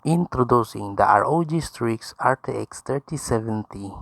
Introducing the ROG Strix RTX 3070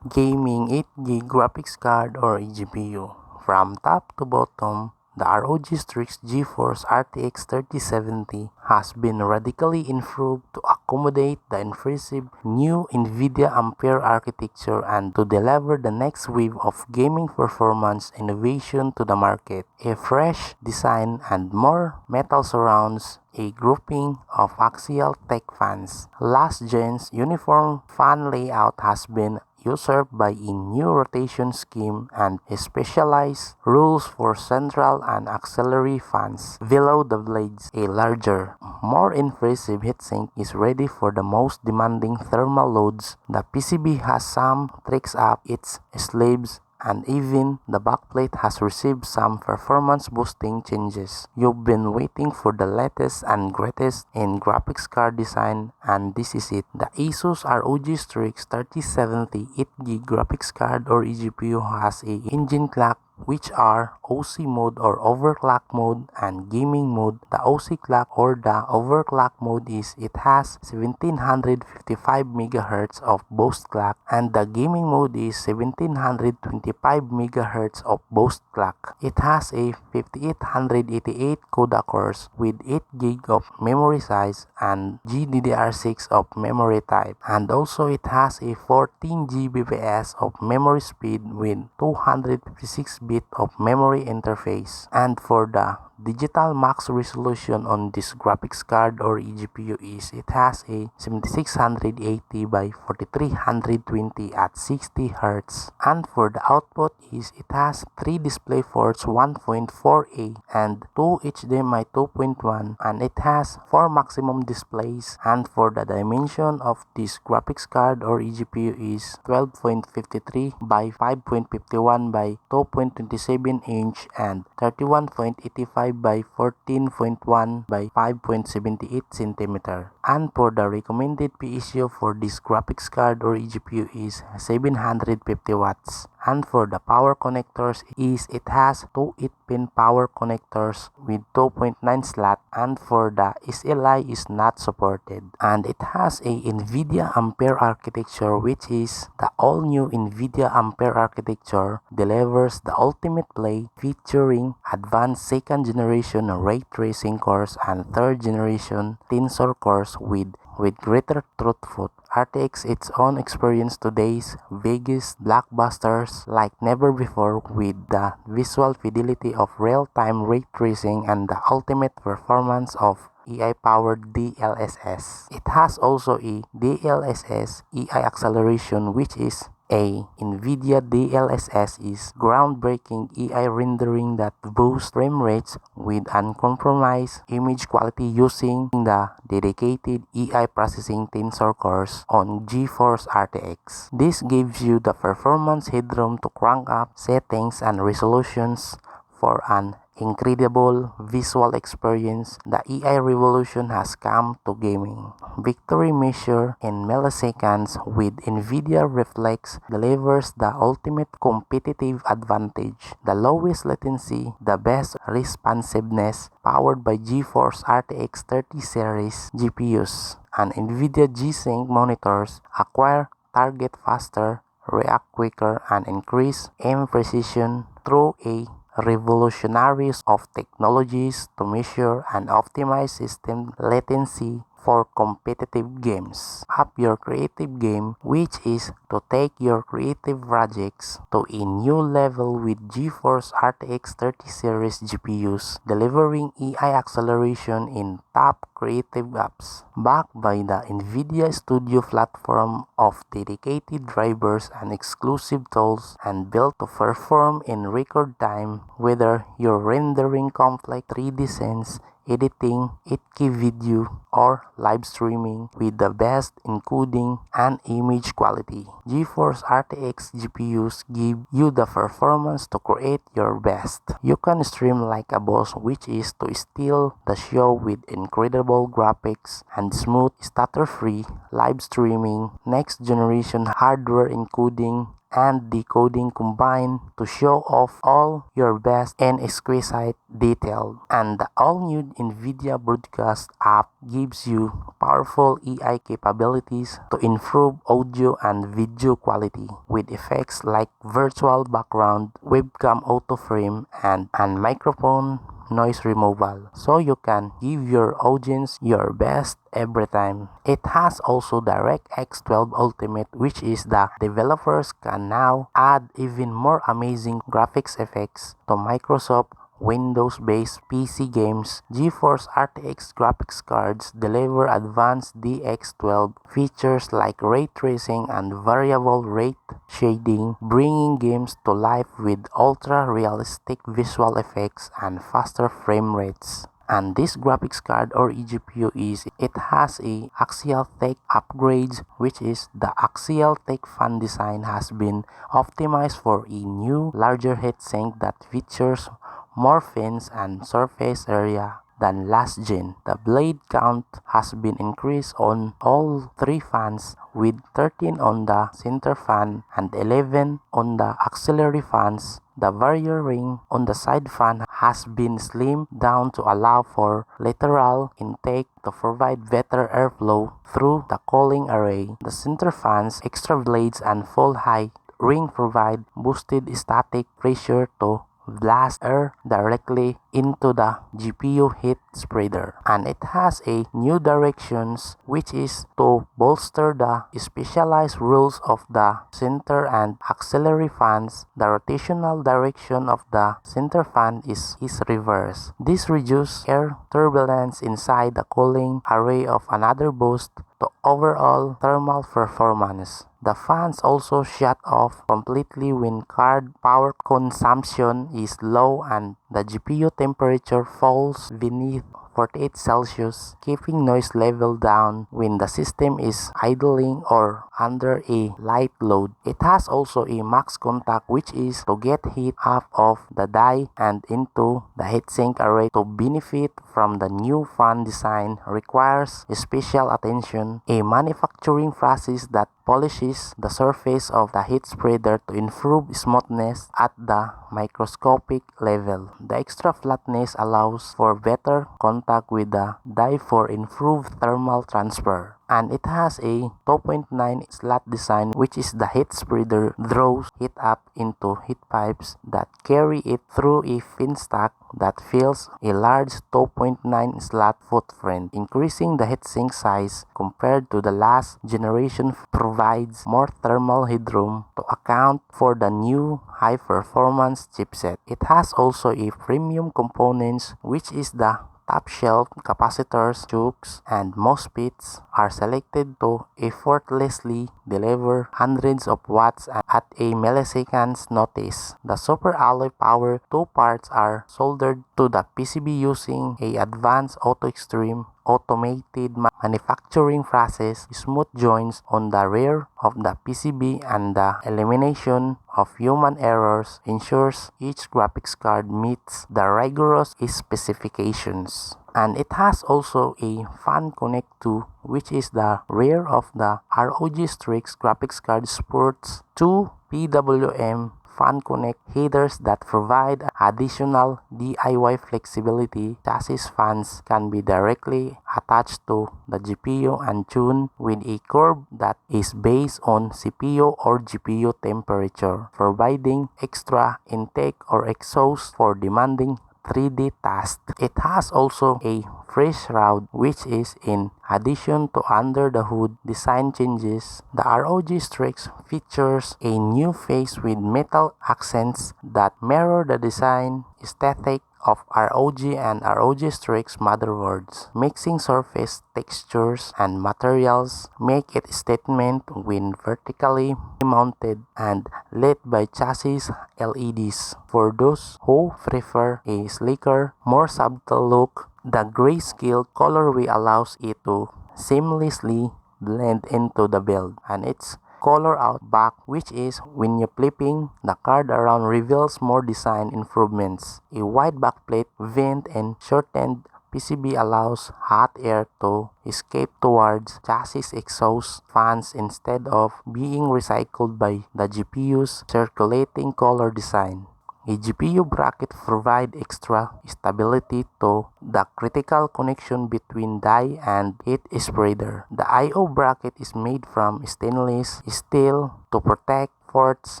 Gaming 8GB Graphics Card or eGPU. From top to bottom, the ROG Strix GeForce RTX 3070 has been radically improved to accommodate the impressive new NVIDIA Ampere architecture and to deliver the next wave of gaming performance innovation to the market. A fresh design and more metal surrounds a grouping of Axial Tech fans. Last gen's uniform fan layout has been usurped by a new rotation scheme and specialized rules for central and auxiliary fans. Below the blades, a larger, more impressive heatsink is ready for the most demanding thermal loads. The PCB has some tricks up its sleeves, and even the backplate has received some performance boosting changes. You've been waiting for the latest and greatest in graphics card design, and this is it. The ASUS ROG Strix 3070 8GB graphics card or eGPU has a engine clock, which are OC mode or overclock mode and gaming mode. The OC clock or the overclock mode is it has 1755 MHz of boost clock, and the gaming mode is 1725 MHz of boost clock. It has a 5888 CUDA cores with 8GB of memory size and GDDR6 of memory type, and also it has a 14 Gbps of memory speed with 256-bit of memory interface. And for the digital max resolution on this graphics card or eGPU is it has a 7680 by 4320 at 60 Hz. And for the output is it has 3 DisplayPorts 1.4a and 2 HDMI 2.1, and it has 4 maximum displays. And for the dimension of this graphics card or eGPU is 12.53 by 5.51 by 2.27 inch and 31.85 by 14.1 by 5.78 cm. And for the recommended PSU for this graphics card or eGPU is 750 watts. And for the power connectors is it has 2 8-pin power connectors with 2.9 slot, and for the SLI is not supported. And it has a NVIDIA Ampere architecture, which is the all-new NVIDIA Ampere architecture delivers the ultimate play featuring advanced second generation ray tracing cores and third generation tensor cores with greater throughput. RTX its own experience today's biggest blockbusters like never before with the visual fidelity of real-time ray tracing and the ultimate performance of AI-powered DLSS. It has also a DLSS AI acceleration, which is a NVIDIA DLSS is groundbreaking AI rendering that boosts frame rates with uncompromised image quality using the dedicated AI processing tensor cores on GeForce RTX. This gives you the performance headroom to crank up settings and resolutions for an incredible visual experience. The AI revolution has come to gaming. Victory measured in milliseconds with NVIDIA Reflex delivers the ultimate competitive advantage. The lowest latency, the best responsiveness, powered by GeForce RTX 30 series GPUs and NVIDIA G-Sync monitors. Acquire target faster, react quicker, and increase aim precision through a revolutionaries of technologies to measure and optimize system latency for competitive games. Up your creative game, which is to take your creative projects to a new level with GeForce RTX 30 series GPUs, delivering AI acceleration in top creative apps. Backed by the NVIDIA Studio platform of dedicated drivers and exclusive tools, and built to perform in record time, whether you're rendering complex 3D scenes, editing 8K video, or live streaming with the best encoding and image quality. GeForce RTX GPUs give you the performance to create your best. You can stream like a boss, which is to steal the show with incredible graphics and smooth stutter-free live streaming, next generation hardware encoding, and decoding combine to show off all your best and exquisite detail. And the all-new NVIDIA Broadcast app gives you powerful AI capabilities to improve audio and video quality with effects like virtual background, webcam autoframe, and microphone noise removal, so you can give your audience your best every time. It has also DirectX 12 Ultimate, which is the developers can now add even more amazing graphics effects to Microsoft Windows-based PC games. GeForce RTX graphics cards deliver advanced DX12 features like ray tracing and variable rate shading, bringing games to life with ultra-realistic visual effects and faster frame rates. And this graphics card or eGPU has a Axial Tech upgrades, which is the Axial Tech fan design has been optimized for a new larger heatsink that features more fins and surface area than last gen. The blade count has been increased on all three fans, with 13 on the center fan and 11 on the auxiliary fans. The barrier ring on the side fan has been slimmed down to allow for lateral intake to provide better airflow through the cooling array. The center fan's extra blades and full height ring provide boosted static pressure to blast air directly into the GPU heat spreader. And it has a new directions, which is to bolster the specialized rules of the center and auxiliary fans. The rotational direction of the center fan is reverse. This reduces air turbulence inside the cooling array of another boost to overall thermal performance. The fans also shut off completely when card power consumption is low and the GPU temperature falls beneath 48 Celsius, keeping noise level down when the system is idling or under a light load. It has also a max contact, which is to get heat out of the die and into the heatsink array. To benefit from the new fan design requires special attention, a manufacturing process that polishes the surface of the heat spreader to improve smoothness at the microscopic level. The extra flatness allows for better contact with the die for improved thermal transfer. And it has a 2.9 slot design, which is the heat spreader draws heat up into heat pipes that carry it through a fin stack that fills a large 2.9 slot footprint. Increasing the heatsink size compared to the last generation provides more thermal headroom to account for the new high-performance chipset. It has also a premium components, which is the top shelf capacitors, chokes, and MOSFETs are selected to effortlessly deliver hundreds of watts at a millisecond's notice. The super alloy power two parts are soldered to the PCB using a advanced auto-extreme automated manufacturing process. Smooth joints on the rear of the PCB and the elimination of human errors ensures each graphics card meets the rigorous specifications. And it has also a Fan Connect 2, which is the rear of the ROG Strix graphics card sports two PWM Fan Connect headers that provide additional DIY flexibility. Chassis fans can be directly attached to the GPU and tuned with a curve that is based on CPU or GPU temperature, providing extra intake or exhaust for demanding 3D tasks. It has also a fresh shroud, which is in addition to under the hood design changes. The ROG Strix features a new face with metal accents that mirror the design aesthetic of ROG and ROG Strix motherboards. Mixing surface textures and materials make it a statement when vertically mounted and lit by chassis LEDs. For those who prefer a sleeker, more subtle look, the G.Skill colorway allows it to seamlessly blend into the build, and its color out back, which is when you're flipping the card around, reveals more design improvements. A wide backplate vent and shortened PCB allows hot air to escape towards chassis exhaust fans instead of being recycled by the GPU's circulating color design. A GPU bracket provides extra stability to the critical connection between die and its spreader. The I/O bracket is made from stainless steel to protect ports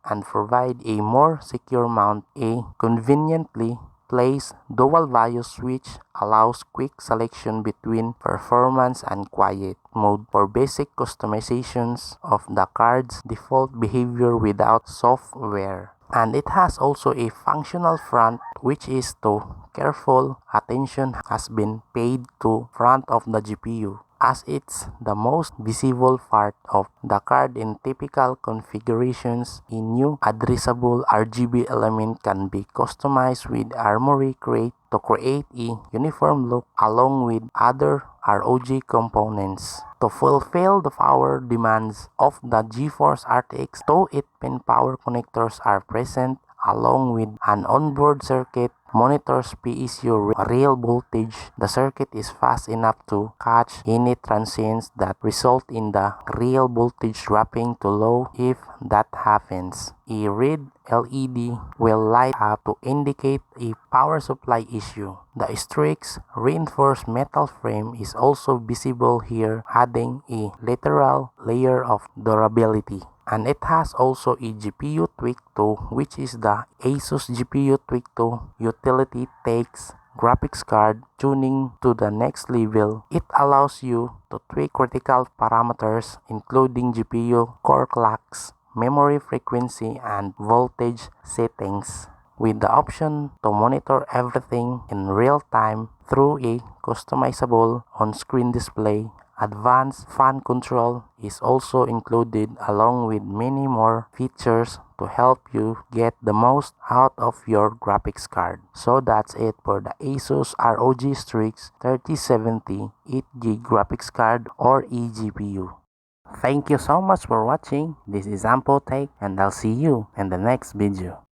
and provide a more secure mount. A conveniently placed dual-value switch allows quick selection between performance and quiet mode for basic customizations of the card's default behavior without software. And it has also a functional front, which is to careful attention has been paid to front of the GPU, as it's the most visible part of the card in typical configurations. A new addressable RGB element can be customized with Armory Crate to create a uniform look along with other ROG components. To fulfill the power demands of the GeForce RTX, 2 8-pin power connectors are present along with an onboard circuit monitors PSU real voltage. The circuit is fast enough to catch any transients that result in the real voltage dropping to low. If that happens, a red LED will light up to indicate a power supply issue. The Strix reinforced metal frame is also visible here, adding a lateral layer of durability. And it has also a GPU Tweak 2, which is the ASUS GPU Tweak 2 utility takes graphics card tuning to the next level. It allows you to tweak critical parameters including GPU core clocks, memory frequency, and voltage settings, with the option to monitor everything in real time through a customizable on-screen display. Advanced fan control is also included along with many more features to help you get the most out of your graphics card. So that's it for the ASUS ROG Strix 3070 8GB graphics card or eGPU. Thank you so much for watching. This is AMPo Tech and I'll see you in the next video.